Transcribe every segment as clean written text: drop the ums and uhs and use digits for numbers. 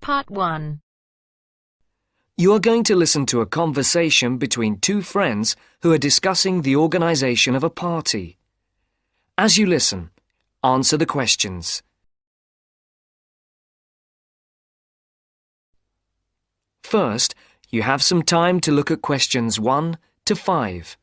Part 1. You are going to listen to a conversation between two friends who are discussing the organization of a party. As you listen, answer the questions. First, you have some time to look at questions 1 to 5.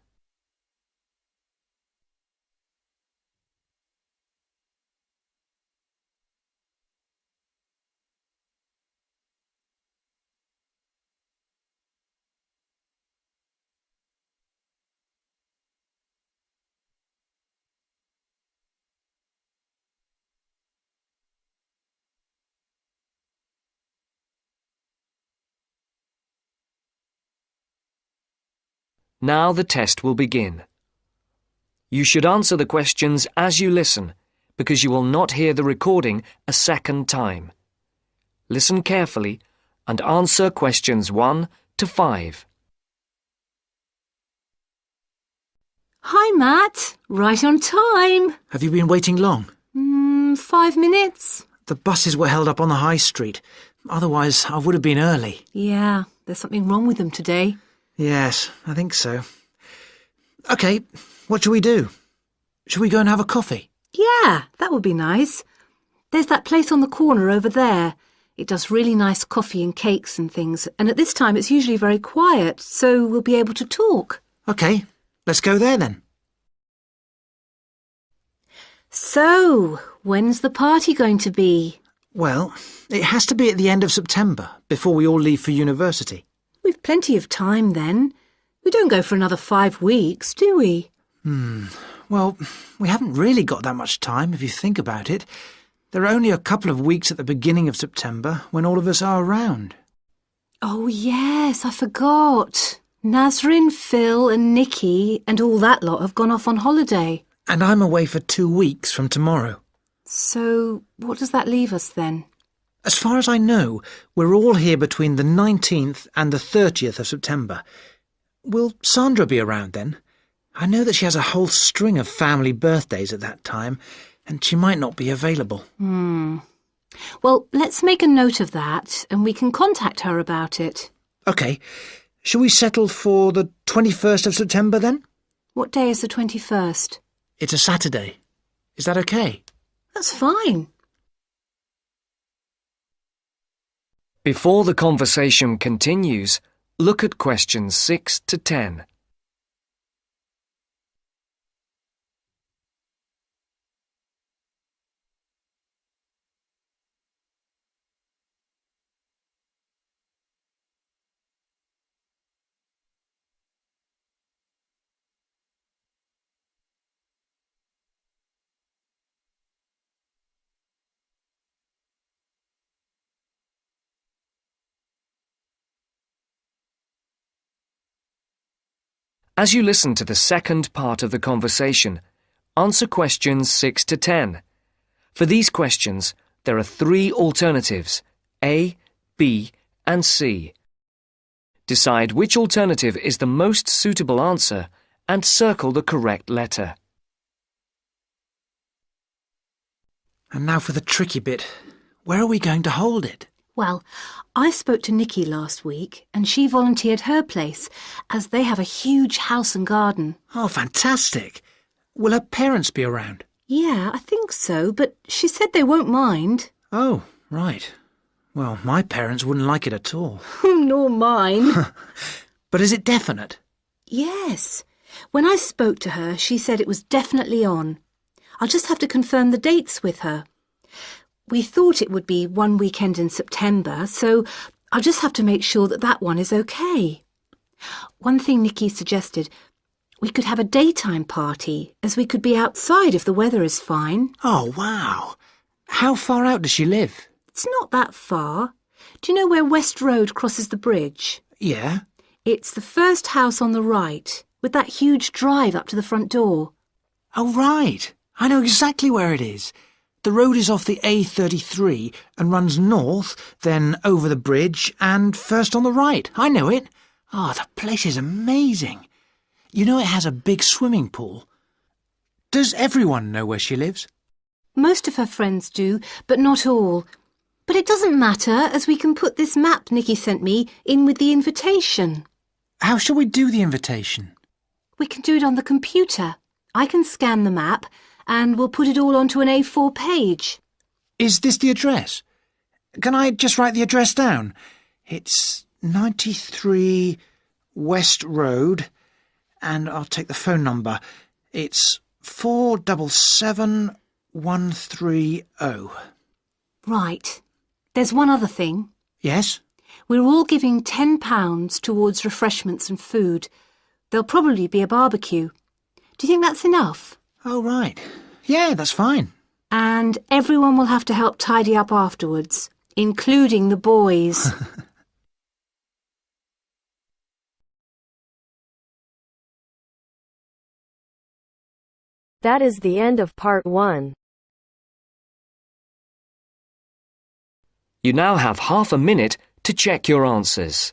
Now the test will begin. You should answer the questions as you listen, because you will not hear the recording a second time. Listen carefully and answer questions 1 to 5. Hi, Matt. Right on time. Have you been waiting long? 5 minutes. The buses were held up on the high street. Otherwise, I would have been early. Yeah, there's something wrong with them today. Yes, I think so. OK, what shall we do? Shall we go and have a coffee? Yeah, that would be nice. There's that place on the corner over there. It does really nice coffee and cakes and things, and at this time it's usually very quiet, so we'll be able to talk. OK, let's go there then. So, when's the party going to be? Well, it has to be at the end of September, before we all leave for university. We've plenty of time then. We don't go for another 5 weeks, do we? Well, we haven't really got that much time, if you think about it. There are only a couple of weeks at the beginning of September when all of us are around. Oh, yes, I forgot. Nazrin, Phil and Nikki and all that lot have gone off on holiday. And I'm away for 2 weeks from tomorrow. So, what does that leave us then? As far as I know, we're all here between the 19th and the 30th of September. Will Sandra be around then? I know that she has a whole string of family birthdays at that time, and she might not be available. Well, let's make a note of that, and we can contact her about it. OK. Shall we settle for the 21st of September then? What day is the 21st? It's a Saturday. Is that OK? That's fine. Before the conversation continues, look at questions 6 to 10. As you listen to the second part of the conversation, answer questions 6 to 10. For these questions, there are 3 alternatives, A, B, and C. Decide which alternative is the most suitable answer and circle the correct letter. And now for the tricky bit. Where are we going to hold it? Well, I spoke to Nikki last week and she volunteered her place as they have a huge house and garden. Oh, fantastic. Will her parents be around? Yeah, I think so, but she said they won't mind. Oh, right. Well, my parents wouldn't like it at all. Nor mine. But is it definite? Yes. When I spoke to her, she said it was definitely on. I'll just have to confirm the dates with her. We thought it would be one weekend in September, so I'll just have to make sure that that one is okay. One thing Nikki suggested, we could have a daytime party, as we could be outside if the weather is fine. Oh, wow. How far out does she live? It's not that far. Do you know where West Road crosses the bridge? Yeah. It's the first house on the right, with that huge drive up to the front door. Oh, right. I know exactly where it is. The road is off the A33 and runs north, then over the bridge and first on the right. I know it. Oh, the place is amazing. You know it has a big swimming pool. Does everyone know where she lives? Most of her friends do, but not all. But it doesn't matter, as we can put this map Nikki sent me in with the invitation. How shall we do the invitation? We can do it on the computer. I can scan the map and we'll put it all onto an A4 page. Is this the address? Can I just write the address down? It's 93 West Road, and I'll take the phone number. It's 477130. Right. There's one other thing. Yes? We're all giving £10 towards refreshments and food. There'll probably be a barbecue. Do you think that's enough? Oh, right. Yeah, that's fine. And everyone will have to help tidy up afterwards, including the boys. That is the end of part 1. You now have half a minute to check your answers.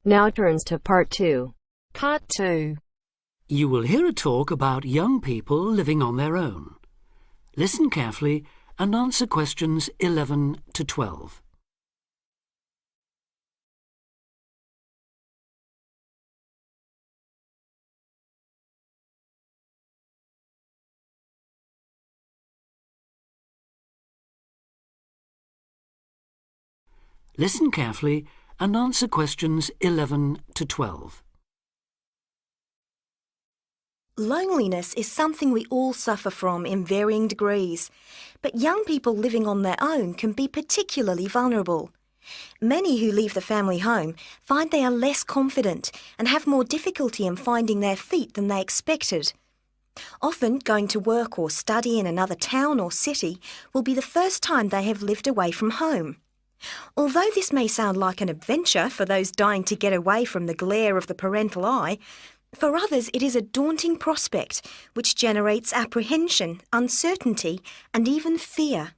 Now turns to part 2. Part 2. You will hear a talk about young people living on their own. Listen carefully and answer questions 11 to 12. Listen carefully and answer questions 11 to 12. Loneliness is something we all suffer from in varying degrees, but young people living on their own can be particularly vulnerable. Many who leave the family home find they are less confident and have more difficulty in finding their feet than they expected. Often, going to work or study in another town or city will be the first time they have lived away from home. Although this may sound like an adventure for those dying to get away from the glare of the parental eye, for others it is a daunting prospect which generates apprehension, uncertainty and even fear.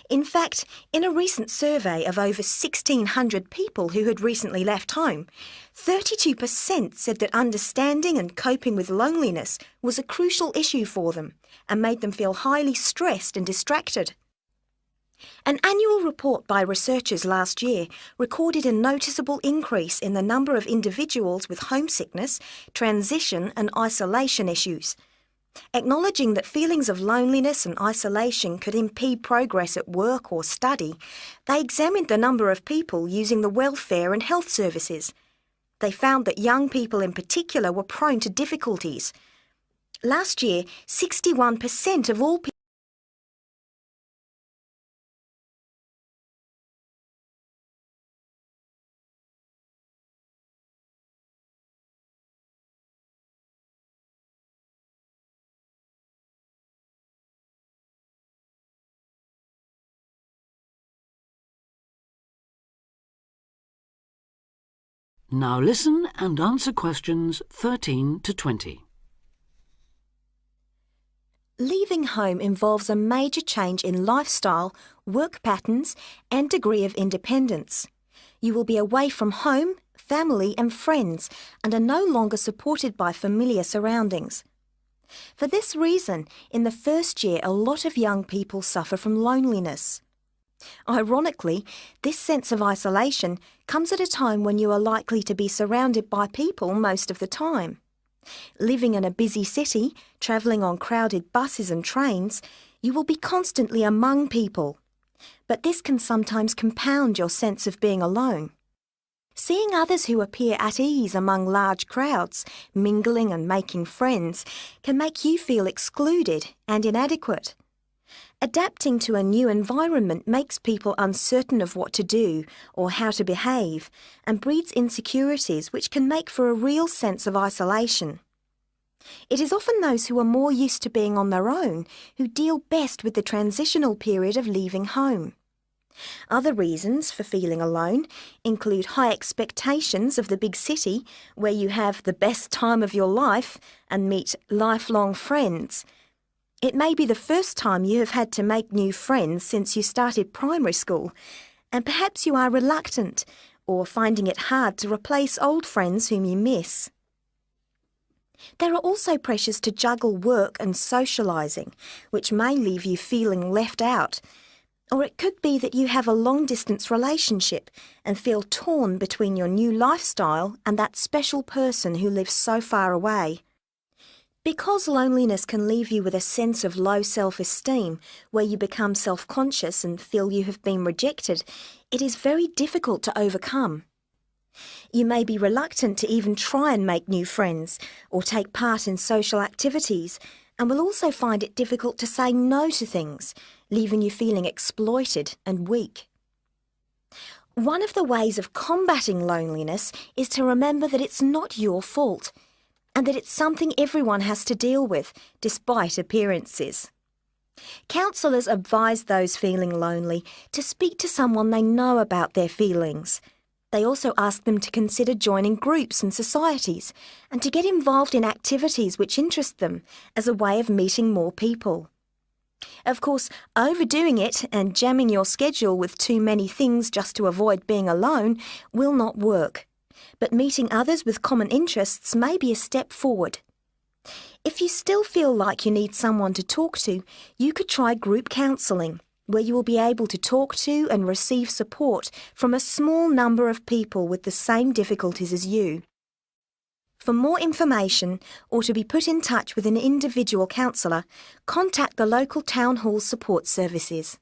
In fact, in a recent survey of over 1,600 people who had recently left home, 32% said that understanding and coping with loneliness was a crucial issue for them and made them feel highly stressed and distracted. An annual report by researchers last year recorded a noticeable increase in the number of individuals with homesickness, transition and isolation issues. Acknowledging that feelings of loneliness and isolation could impede progress at work or study, they examined the number of people using the welfare and health services. They found that young people in particular were prone to difficulties. Last year, 61% of all people Now listen and answer questions 13 to 20. Leaving home involves a major change in lifestyle, work patterns and degree of independence. You will be away from home, family and friends and are no longer supported by familiar surroundings. For this reason, in the first year a lot of young people suffer from loneliness. Ironically, this sense of isolation comes at a time when you are likely to be surrounded by people most of the time. Living in a busy city, travelling on crowded buses and trains, you will be constantly among people. But this can sometimes compound your sense of being alone. Seeing others who appear at ease among large crowds, mingling and making friends, can make you feel excluded and inadequate. Adapting to a new environment makes people uncertain of what to do or how to behave and breeds insecurities which can make for a real sense of isolation. It is often those who are more used to being on their own who deal best with the transitional period of leaving home. Other reasons for feeling alone include high expectations of the big city, where you have the best time of your life and meet lifelong friends. It may be the first time you have had to make new friends since you started primary school, and perhaps you are reluctant or finding it hard to replace old friends whom you miss. There are also pressures to juggle work and socialising, which may leave you feeling left out. Or it could be that you have a long-distance relationship and feel torn between your new lifestyle and that special person who lives so far away. Because loneliness can leave you with a sense of low self-esteem, where you become self-conscious and feel you have been rejected, it is very difficult to overcome. You may be reluctant to even try and make new friends or take part in social activities, and will also find it difficult to say no to things, leaving you feeling exploited and weak. One of the ways of combating loneliness is to remember that it's not your fault, and that it's something everyone has to deal with, despite appearances. Counsellors advise those feeling lonely to speak to someone they know about their feelings. They also ask them to consider joining groups and societies, and to get involved in activities which interest them as a way of meeting more people. Of course, overdoing it and jamming your schedule with too many things just to avoid being alone will not work. But meeting others with common interests may be a step forward. If you still feel like you need someone to talk to, you could try group counselling, where you will be able to talk to and receive support from a small number of people with the same difficulties as you. For more information or to be put in touch with an individual counsellor, contact the local town hall support services.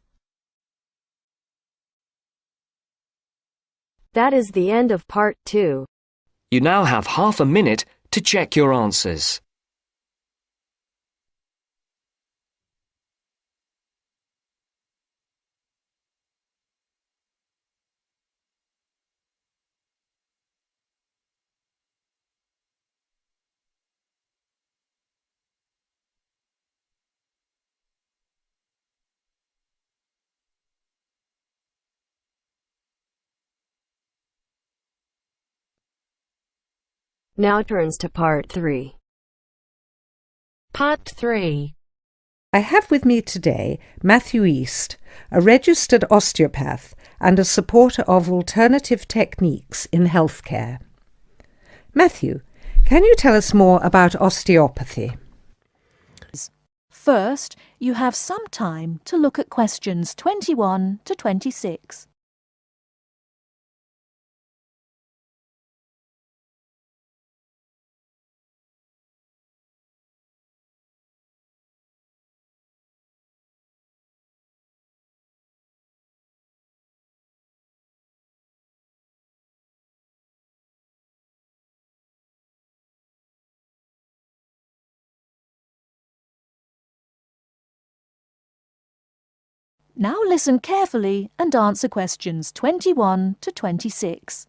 That is the end of part 2. You now have half a minute to check your answers. Now turns to part 3. Part 3. I have with me today Matthew East, a registered osteopath and a supporter of alternative techniques in healthcare. Matthew, can you tell us more about osteopathy? First, you have some time to look at questions 21 to 26. Now listen carefully and answer questions 21 to 26.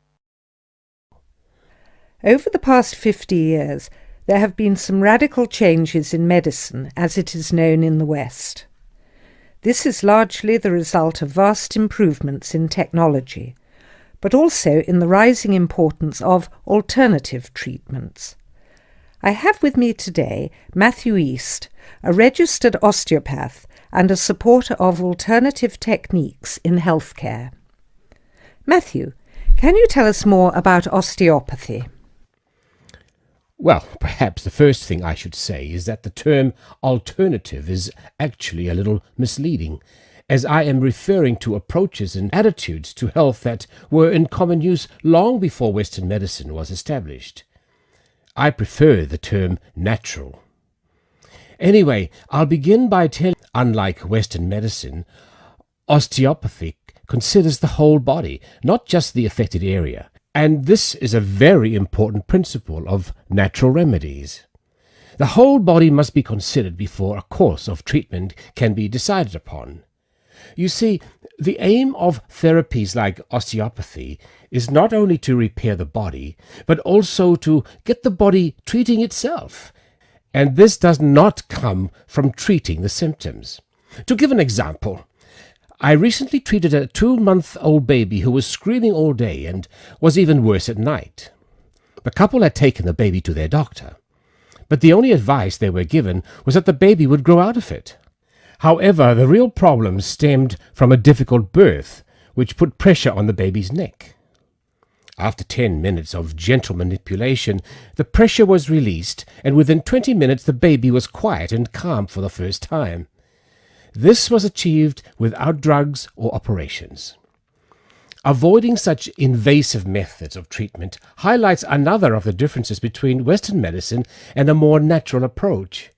Over the past 50 years, there have been some radical changes in medicine as it is known in the West. This is largely the result of vast improvements in technology, but also in the rising importance of alternative treatments. I have with me today Matthew East, a registered osteopath and a supporter of alternative techniques in healthcare. Matthew, can you tell us more about osteopathy? Well, perhaps the first thing I should say is that the term alternative is actually a little misleading, as I am referring to approaches and attitudes to health that were in common use long before Western medicine was established. I prefer the term natural. Anyway, I'll begin by telling, unlike Western medicine, osteopathy considers the whole body, not just the affected area. And this is a very important principle of natural remedies. The whole body must be considered before a course of treatment can be decided upon. You see, the aim of therapies like osteopathy is not only to repair the body, but also to get the body treating itself. And this does not come from treating the symptoms. To give an example, I recently treated a 2-month-old baby who was screaming all day and was even worse at night. The couple had taken the baby to their doctor, but the only advice they were given was that the baby would grow out of it. However, the real problem stemmed from a difficult birth, which put pressure on the baby's neck. After 10 minutes of gentle manipulation, the pressure was released, and within 20 minutes the baby was quiet and calm for the first time. This was achieved without drugs or operations. Avoiding such invasive methods of treatment highlights another of the differences between Western medicine and a more natural approach.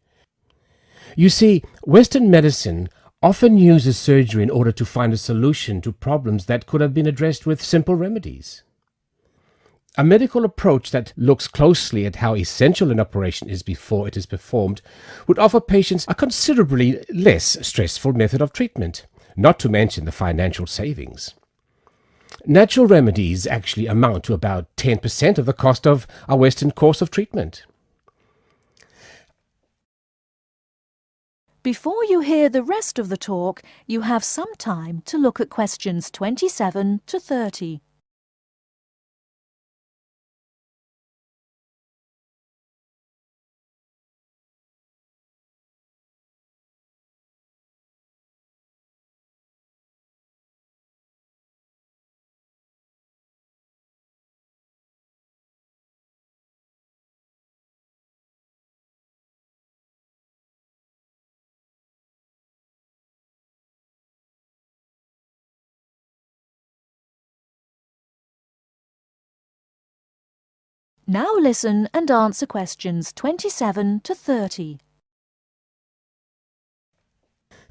You see, Western medicine often uses surgery in order to find a solution to problems that could have been addressed with simple remedies. A medical approach that looks closely at how essential an operation is before it is performed would offer patients a considerably less stressful method of treatment, not to mention the financial savings. Natural remedies actually amount to about 10% of the cost of a Western course of treatment. Before you hear the rest of the talk, you have some time to look at questions 27 to 30. Now listen and answer questions 27 to 30.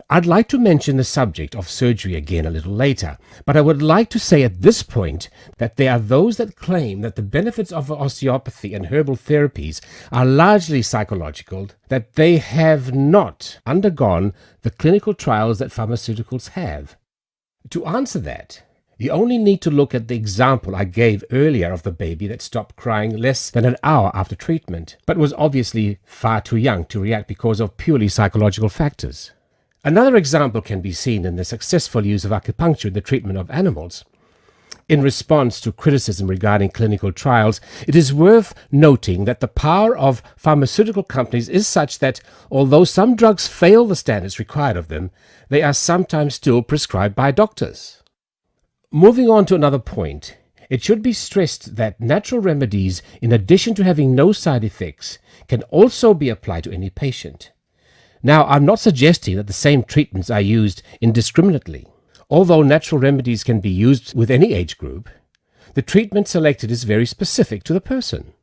I'd like to mention the subject of surgery again a little later, but I would like to say at this point that there are those that claim that the benefits of osteopathy and herbal therapies are largely psychological, that they have not undergone the clinical trials that pharmaceuticals have. To answer that, you only need to look at the example I gave earlier of the baby that stopped crying less than an hour after treatment, but was obviously far too young to react because of purely psychological factors. Another example can be seen in the successful use of acupuncture in the treatment of animals. In response to criticism regarding clinical trials, it is worth noting that the power of pharmaceutical companies is such that, although some drugs fail the standards required of them, they are sometimes still prescribed by doctors. Moving on to another point, it should be stressed that natural remedies, in addition to having no side effects, can also be applied to any patient. Now, I'm not suggesting that the same treatments are used indiscriminately. Although natural remedies can be used with any age group, the treatment selected is very specific to the person.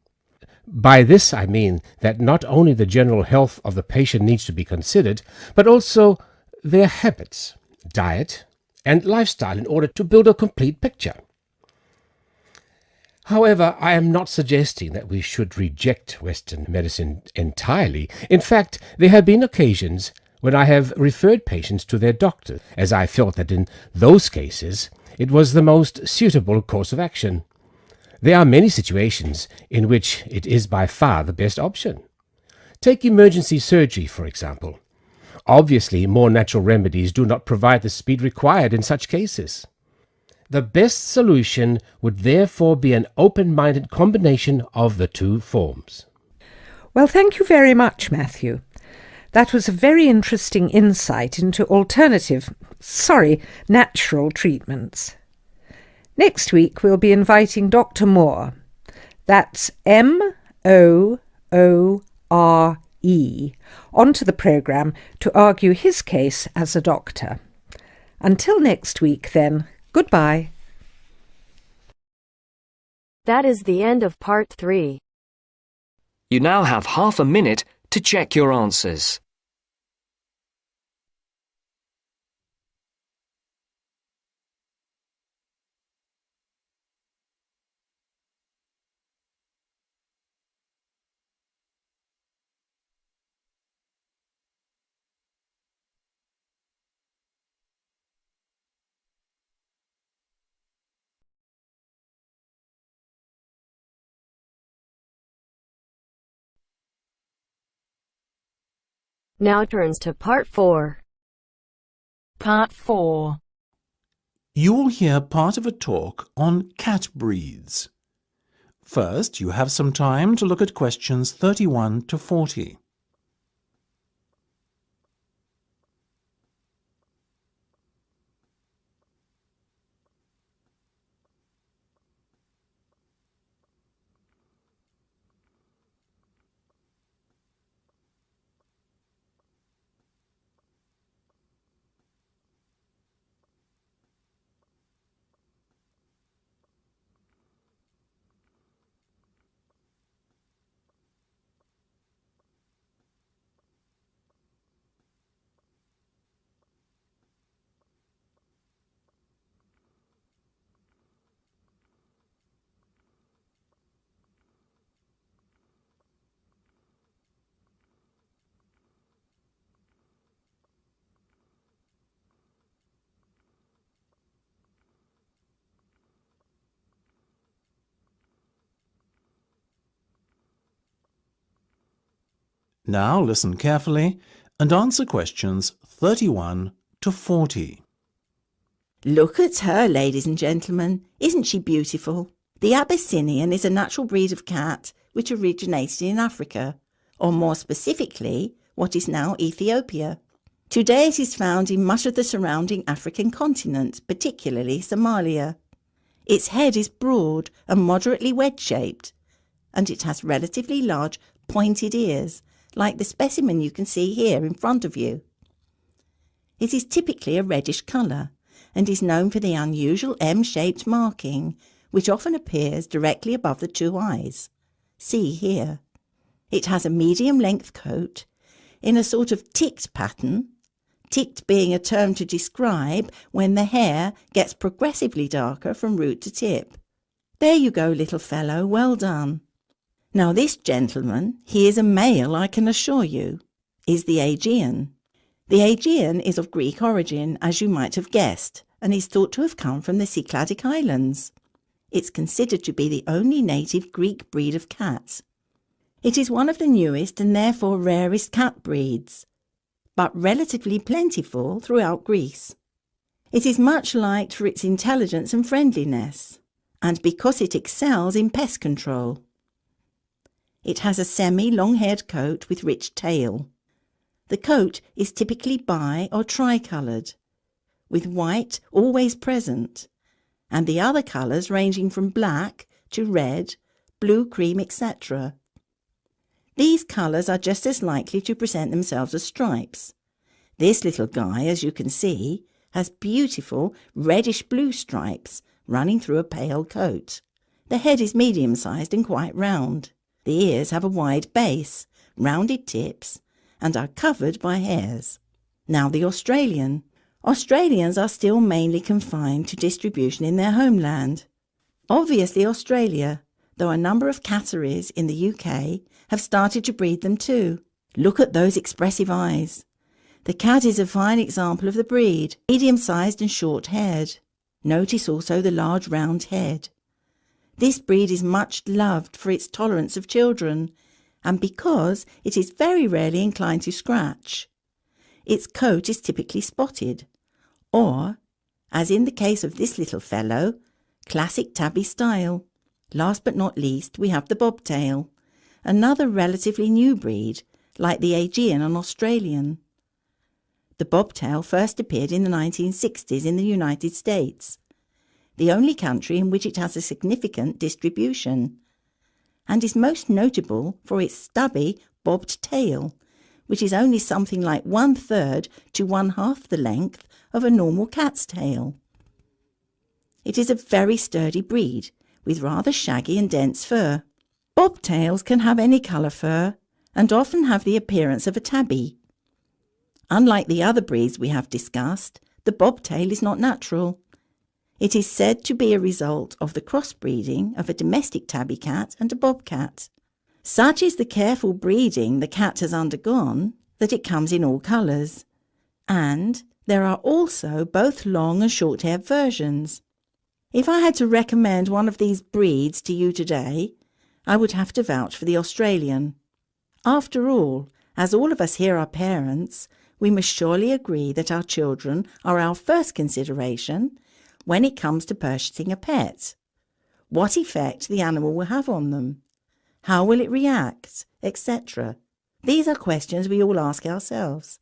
By this I mean that not only the general health of the patient needs to be considered, but also their habits, diet, and lifestyle in order to build a complete picture. However, I am not suggesting that we should reject Western medicine entirely. In fact, there have been occasions when I have referred patients to their doctor, as I felt that in those cases it was the most suitable course of action. There are many situations in which it is by far the best option. Take emergency surgery, for example. Obviously, more natural remedies do not provide the speed required in such cases. The best solution would therefore be an open-minded combination of the two forms. Well, thank you very much, Matthew. That was a very interesting insight into natural treatments. Next week we'll be inviting Dr. Moore. That's Moore, onto the programme to argue his case as a doctor. Until next week, then, goodbye. That is the end of part 3. You now have half a minute to check your answers. Now turns to part 4. Part 4. You will hear part of a talk on cat breeds. First, you have some time to look at questions 31 to 40. Now listen carefully and answer questions 31 to 40. Look at her, ladies and gentlemen. Isn't she beautiful? The Abyssinian is a natural breed of cat which originated in Africa, or more specifically, what is now Ethiopia. Today it is found in much of the surrounding African continent, particularly Somalia. Its head is broad and moderately wedge-shaped, and it has relatively large pointed ears, like the specimen you can see here in front of you. It is typically a reddish colour and is known for the unusual M-shaped marking, which often appears directly above the two eyes. See here. It has a medium-length coat in a sort of ticked pattern, ticked being a term to describe when the hair gets progressively darker from root to tip. There you go, little fellow, well done. Now this gentleman, he is a male, I can assure you, is the Aegean. The Aegean is of Greek origin, as you might have guessed, and is thought to have come from the Cycladic Islands. It's considered to be the only native Greek breed of cat. It is one of the newest and therefore rarest cat breeds, but relatively plentiful throughout Greece. It is much liked for its intelligence and friendliness, and because it excels in pest control. It has a semi-long-haired coat with rich tail. The coat is typically bi- or tri-coloured, with white always present, and the other colours ranging from black to red, blue, cream, etc. These colours are just as likely to present themselves as stripes. This little guy, as you can see, has beautiful reddish-blue stripes running through a pale coat. The head is medium-sized and quite round. The ears have a wide base, rounded tips, and are covered by hairs. Now the Australian. Australians are still mainly confined to distribution in their homeland. Obviously Australia, though a number of catteries in the UK have started to breed them too. Look at those expressive eyes. The cat is a fine example of the breed, medium-sized and short-haired. Notice also the large round head. This breed is much loved for its tolerance of children, and because it is very rarely inclined to scratch. Its coat is typically spotted, or, as in the case of this little fellow, classic tabby style. Last but not least, we have the bobtail, another relatively new breed, like the Aegean and Australian. The bobtail first appeared in the 1960s in the United States, the only country in which it has a significant distribution, and is most notable for its stubby, bobbed tail, which is only something like 1/3 to 1/2 the length of a normal cat's tail. It is a very sturdy breed, with rather shaggy and dense fur. Bobtails can have any colour fur, and often have the appearance of a tabby. Unlike the other breeds we have discussed, the bobtail is not natural. It is said to be a result of the crossbreeding of a domestic tabby cat and a bobcat. Such is the careful breeding the cat has undergone that it comes in all colours, and there are also both long and short-haired versions. If I had to recommend one of these breeds to you today, I would have to vouch for the Australian. After all, as all of us here are parents, we must surely agree that our children are our first consideration when it comes to purchasing a pet? What effect the animal will have on them? How will it react, etc.? These are questions we all ask ourselves,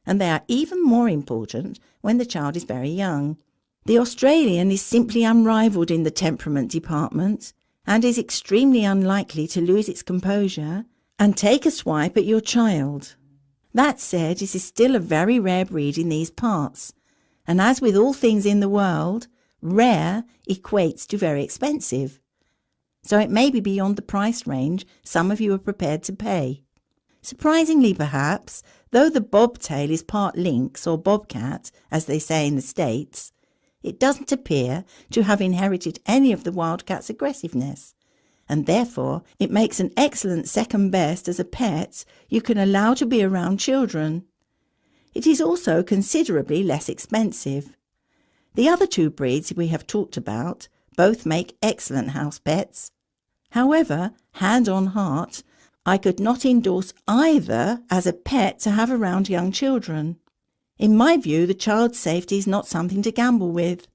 and they are even more important when the child is very young. The Australian is simply unrivalled in the temperament department and is extremely unlikely to lose its composure and take a swipe at your child. That said, it is still a very rare breed in these parts, and as with all things in the world, rare equates to very expensive. So it may be beyond the price range some of you are prepared to pay. Surprisingly perhaps, though the bobtail is part lynx or bobcat, as they say in the States, it doesn't appear to have inherited any of the wildcat's aggressiveness, and therefore it makes an excellent second best as a pet you can allow to be around children. It is also considerably less expensive. The other two breeds we have talked about both make excellent house pets. However, hand on heart, I could not endorse either as a pet to have around young children. In my view, the child's safety is not something to gamble with.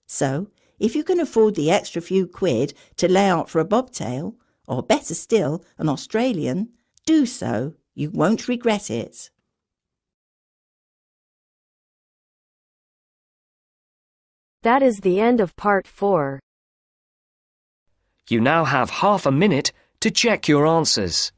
So, if you can afford the extra few quid to lay out for a bobtail, or better still, an Australian, do so. You won't regret it. That is the end of part 4. You now have half a minute to check your answers.